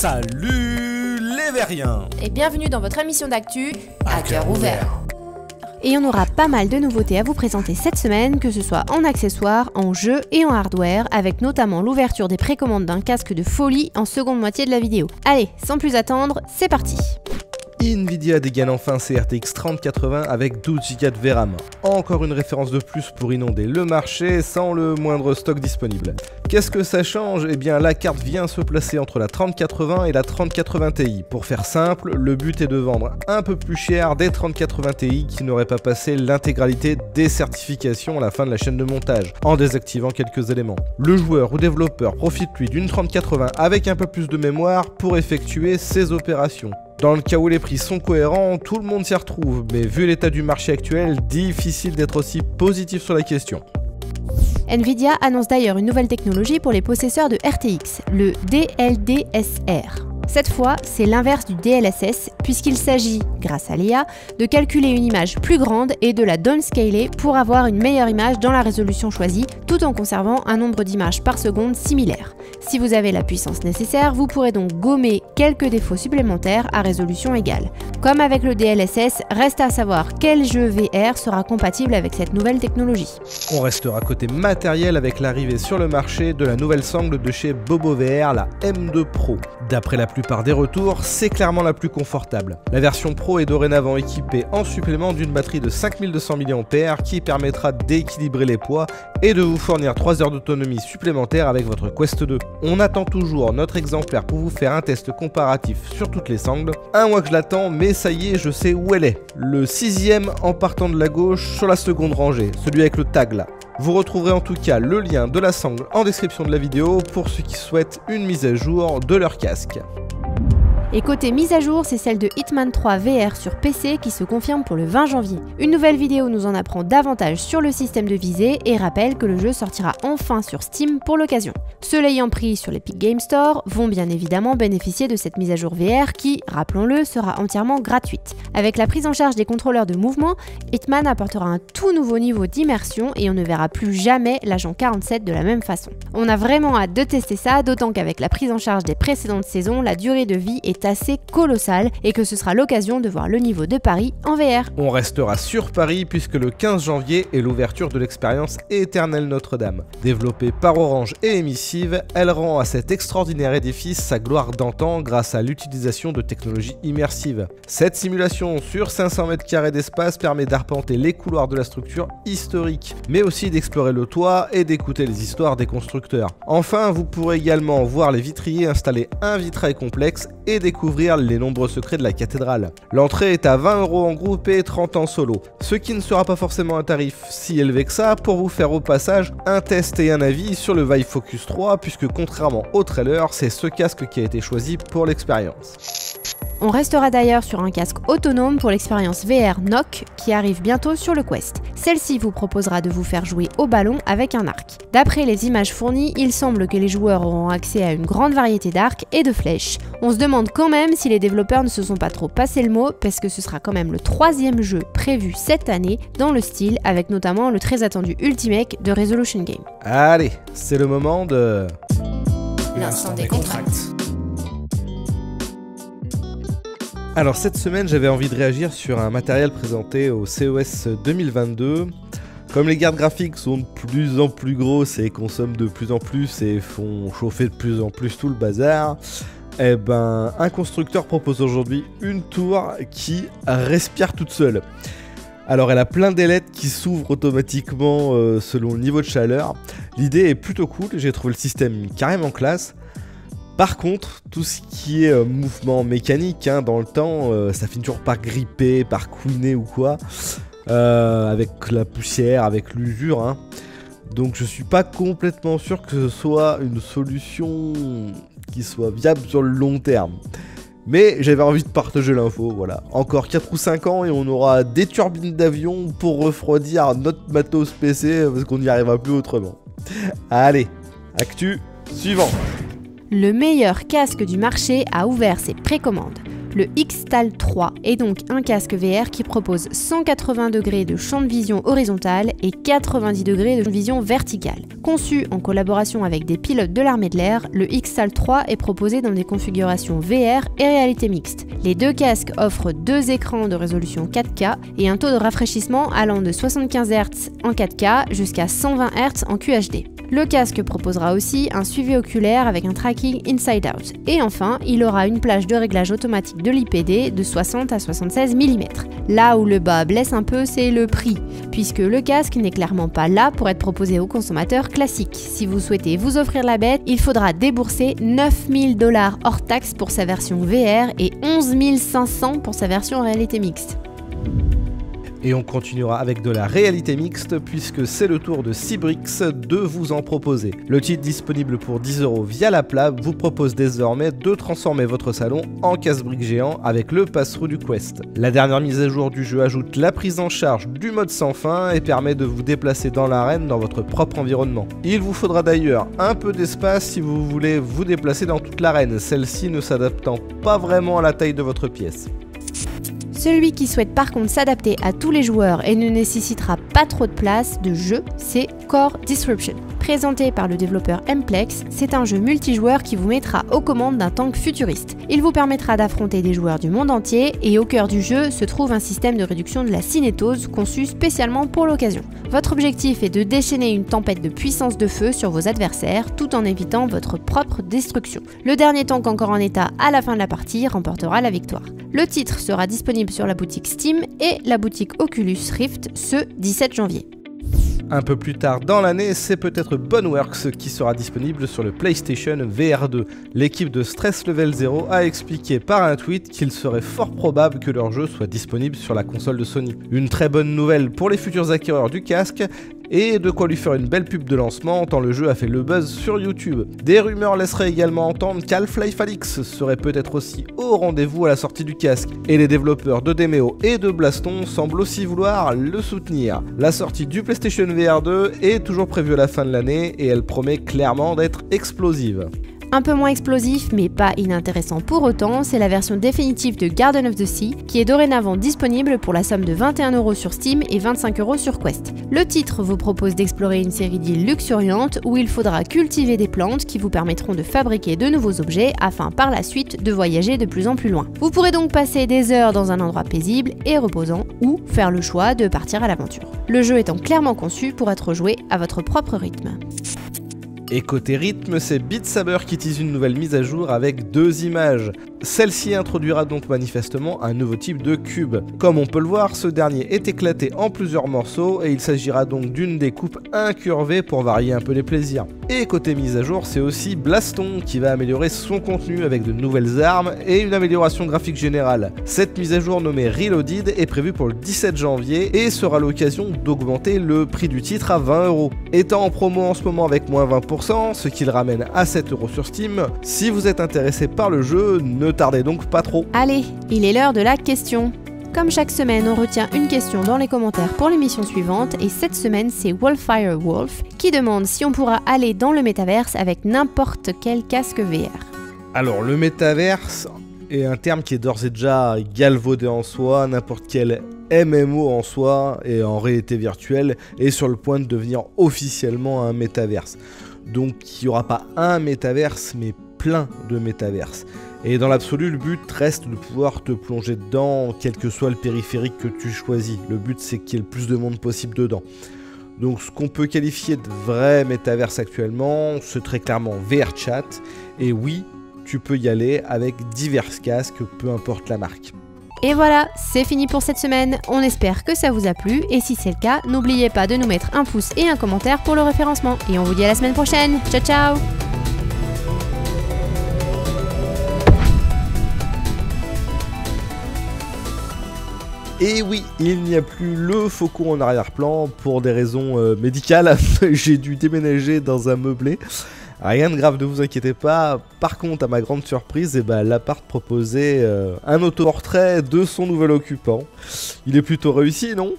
Salut les Veriens et bienvenue dans votre émission d'actu à cœur ouvert. Et on aura pas mal de nouveautés à vous présenter cette semaine, que ce soit en accessoires, en jeux et en hardware, avec notamment l'ouverture des précommandes d'un casque de folie en seconde moitié de la vidéo. Allez, sans plus attendre, c'est parti. Nvidia dégaine enfin ses RTX 3080 avec 12 Go de VRAM. Encore une référence de plus pour inonder le marché sans le moindre stock disponible. Qu'est-ce que ça change? Eh bien la carte vient se placer entre la 3080 et la 3080 Ti. Pour faire simple, le but est de vendre un peu plus cher des 3080 Ti qui n'auraient pas passé l'intégralité des certifications à la fin de la chaîne de montage, en désactivant quelques éléments. Le joueur ou développeur profite lui d'une 3080 avec un peu plus de mémoire pour effectuer ses opérations. Dans le cas où les prix sont cohérents, tout le monde s'y retrouve, mais vu l'état du marché actuel, difficile d'être aussi positif sur la question. Nvidia annonce d'ailleurs une nouvelle technologie pour les possesseurs de RTX, le DLDSR. Cette fois, c'est l'inverse du DLSS, puisqu'il s'agit, grâce à l'IA, de calculer une image plus grande et de la downscaler pour avoir une meilleure image dans la résolution choisie, tout en conservant un nombre d'images par seconde similaire. Si vous avez la puissance nécessaire, vous pourrez donc gommer quelques défauts supplémentaires à résolution égale. Comme avec le DLSS, reste à savoir quel jeu VR sera compatible avec cette nouvelle technologie. On restera côté matériel avec l'arrivée sur le marché de la nouvelle sangle de chez BoboVR, la M2 Pro. D'après la plupart des retours, c'est clairement la plus confortable. La version Pro est dorénavant équipée en supplément d'une batterie de 5200 mAh qui permettra d'équilibrer les poids et de vous fournir 3 heures d'autonomie supplémentaire avec votre Quest 2. On attend toujours notre exemplaire pour vous faire un test comparatif sur toutes les sangles. Un mois que je l'attends, mais ça y est, je sais où elle est. Le 6ème en partant de la gauche sur la seconde rangée, celui avec le tag là. Vous retrouverez en tout cas le lien de la sangle en description de la vidéo pour ceux qui souhaitent une mise à jour de leur casque. Et côté mise à jour, c'est celle de Hitman 3 VR sur PC qui se confirme pour le 20 janvier. Une nouvelle vidéo nous en apprend davantage sur le système de visée et rappelle que le jeu sortira enfin sur Steam pour l'occasion. Ceux l'ayant pris sur l'Epic Game Store vont bien évidemment bénéficier de cette mise à jour VR qui, rappelons-le, sera entièrement gratuite. Avec la prise en charge des contrôleurs de mouvement, Hitman apportera un tout nouveau niveau d'immersion et on ne verra plus jamais l'agent 47 de la même façon. On a vraiment hâte de tester ça, d'autant qu'avec la prise en charge des précédentes saisons, la durée de vie est assez colossal et que ce sera l'occasion de voir le niveau de Paris en VR. On restera sur Paris puisque le 15 janvier est l'ouverture de l'expérience Éternelle Notre-Dame. Développée par Orange et émissive, elle rend à cet extraordinaire édifice sa gloire d'antan grâce à l'utilisation de technologies immersives. Cette simulation sur 500 m² d'espace permet d'arpenter les couloirs de la structure historique, mais aussi d'explorer le toit et d'écouter les histoires des constructeurs. Enfin, vous pourrez également voir les vitriers installer un vitrail complexe et découvrir les nombreux secrets de la cathédrale. L'entrée est à 20 € en groupe et 30 en solo, ce qui ne sera pas forcément un tarif si élevé que ça pour vous faire au passage un test et un avis sur le Vive Focus 3 puisque contrairement au trailer, c'est ce casque qui a été choisi pour l'expérience. On restera d'ailleurs sur un casque autonome pour l'expérience VR Nock qui arrive bientôt sur le Quest. Celle-ci vous proposera de vous faire jouer au ballon avec un arc. D'après les images fournies, il semble que les joueurs auront accès à une grande variété d'arcs et de flèches. On se demande quand même si les développeurs ne se sont pas trop passé le mot parce que ce sera quand même le 3e jeu prévu cette année dans le style avec notamment le très attendu Ultimate de Resolution Game. Allez, c'est le moment de... L'instant des contracts. Alors cette semaine j'avais envie de réagir sur un matériel présenté au CES 2022. Comme les cartes graphiques sont de plus en plus grosses et consomment de plus en plus et font chauffer de plus en plus tout le bazar, eh ben un constructeur propose aujourd'hui une tour qui respire toute seule. Alors elle a plein d'ailettes qui s'ouvrent automatiquement selon le niveau de chaleur. L'idée est plutôt cool, j'ai trouvé le système carrément classe. Par contre, tout ce qui est mouvement mécanique dans le temps, ça finit toujours par gripper, par couiner ou quoi, avec la poussière, avec l'usure. Donc je suis pas complètement sûr que ce soit une solution qui soit viable sur le long terme. Mais j'avais envie de partager l'info, voilà. Encore 4 ou 5 ans et on aura des turbines d'avion pour refroidir notre matos PC parce qu'on n'y arrivera plus autrement. Allez, actu suivant. Le meilleur casque du marché a ouvert ses précommandes. Le X-Tal 3 est donc un casque VR qui propose 180 degrés de champ de vision horizontal et 90 degrés de vision verticale. Conçu en collaboration avec des pilotes de l'armée de l'air, le X-Tal 3 est proposé dans des configurations VR et réalité mixte. Les deux casques offrent deux écrans de résolution 4K et un taux de rafraîchissement allant de 75 Hz en 4K jusqu'à 120 Hz en QHD. Le casque proposera aussi un suivi oculaire avec un tracking inside out. Et enfin, il aura une plage de réglage automatique de l'IPD de 60 à 76 mm. Là où le bas blesse un peu, c'est le prix, puisque le casque n'est clairement pas là pour être proposé aux consommateurs classiques. Si vous souhaitez vous offrir la bête, il faudra débourser 9 000 $ hors taxe pour sa version VR et 11 500 pour sa version réalité mixte. Et on continuera avec de la réalité mixte puisque c'est le tour de Cybrix de vous en proposer. Le titre disponible pour 10 € via l'appli vous propose désormais de transformer votre salon en casse-brique géant avec le pass-through du Quest. La dernière mise à jour du jeu ajoute la prise en charge du mode sans fin et permet de vous déplacer dans l'arène dans votre propre environnement. Il vous faudra d'ailleurs un peu d'espace si vous voulez vous déplacer dans toute l'arène, celle-ci ne s'adaptant pas vraiment à la taille de votre pièce. Celui qui souhaite par contre s'adapter à tous les joueurs et ne nécessitera pas trop de place de jeu, c'est Core Disruption. Présenté par le développeur Mplex, c'est un jeu multijoueur qui vous mettra aux commandes d'un tank futuriste. Il vous permettra d'affronter des joueurs du monde entier et au cœur du jeu se trouve un système de réduction de la cinétose conçu spécialement pour l'occasion. Votre objectif est de déchaîner une tempête de puissance de feu sur vos adversaires tout en évitant votre propre destruction. Le dernier tank encore en état à la fin de la partie remportera la victoire. Le titre sera disponible sur la boutique Steam et la boutique Oculus Rift ce 17 janvier. Un peu plus tard dans l'année, c'est peut-être Boneworks qui sera disponible sur le PlayStation VR 2. L'équipe de Stress Level 0 a expliqué par un tweet qu'il serait fort probable que leur jeu soit disponible sur la console de Sony. Une très bonne nouvelle pour les futurs acquéreurs du casque, et de quoi lui faire une belle pub de lancement tant le jeu a fait le buzz sur YouTube. Des rumeurs laisseraient également entendre qu'Half-Life Alyx serait peut-être aussi au rendez-vous à la sortie du casque, et les développeurs de Demeo et de Blaston semblent aussi vouloir le soutenir. La sortie du PlayStation VR 2 est toujours prévue à la fin de l'année et elle promet clairement d'être explosive. Un peu moins explosif mais pas inintéressant pour autant, c'est la version définitive de Garden of the Sea qui est dorénavant disponible pour la somme de 21 € sur Steam et 25 € sur Quest. Le titre vous propose d'explorer une série d'îles luxuriantes où il faudra cultiver des plantes qui vous permettront de fabriquer de nouveaux objets afin par la suite de voyager de plus en plus loin. Vous pourrez donc passer des heures dans un endroit paisible et reposant ou faire le choix de partir à l'aventure. Le jeu étant clairement conçu pour être joué à votre propre rythme. Et côté rythme, c'est Beat Saber qui tease une nouvelle mise à jour avec 2 images. Celle-ci introduira donc manifestement un nouveau type de cube. Comme on peut le voir, ce dernier est éclaté en plusieurs morceaux et il s'agira donc d'une découpe incurvée pour varier un peu les plaisirs. Et côté mise à jour, c'est aussi Blaston qui va améliorer son contenu avec de nouvelles armes et une amélioration graphique générale. Cette mise à jour nommée Reloaded est prévue pour le 17 janvier et sera l'occasion d'augmenter le prix du titre à 20 €. Étant en promo en ce moment avec moins 20%, ce qui le ramène à 7 € sur Steam, si vous êtes intéressé par le jeu, ne tardez donc pas trop. Allez, il est l'heure de la question. Comme chaque semaine, on retient une question dans les commentaires pour l'émission suivante et cette semaine, c'est Wolfire Wolf qui demande si on pourra aller dans le métaverse avec n'importe quel casque VR. Alors, le métaverse est un terme qui est d'ores et déjà galvaudé en soi, n'importe quel MMO en soi et en réalité virtuelle est sur le point de devenir officiellement un métaverse. Donc il n'y aura pas un métaverse mais plein de métaverses. Et dans l'absolu, le but reste de pouvoir te plonger dedans, quel que soit le périphérique que tu choisis. Le but c'est qu'il y ait le plus de monde possible dedans. Donc ce qu'on peut qualifier de vrai métaverse actuellement, c'est très clairement VRChat. Et oui, tu peux y aller avec divers casques, peu importe la marque. Et voilà, c'est fini pour cette semaine. On espère que ça vous a plu et si c'est le cas, n'oubliez pas de nous mettre un pouce et un commentaire pour le référencement. Et on vous dit à la semaine prochaine. Ciao ciao! Et oui, il n'y a plus le faucon en arrière-plan pour des raisons médicales. J'ai dû déménager dans un meublé. Rien de grave, ne vous inquiétez pas. Par contre, à ma grande surprise, l'appart proposait un autoportrait de son nouvel occupant. Il est plutôt réussi, non ?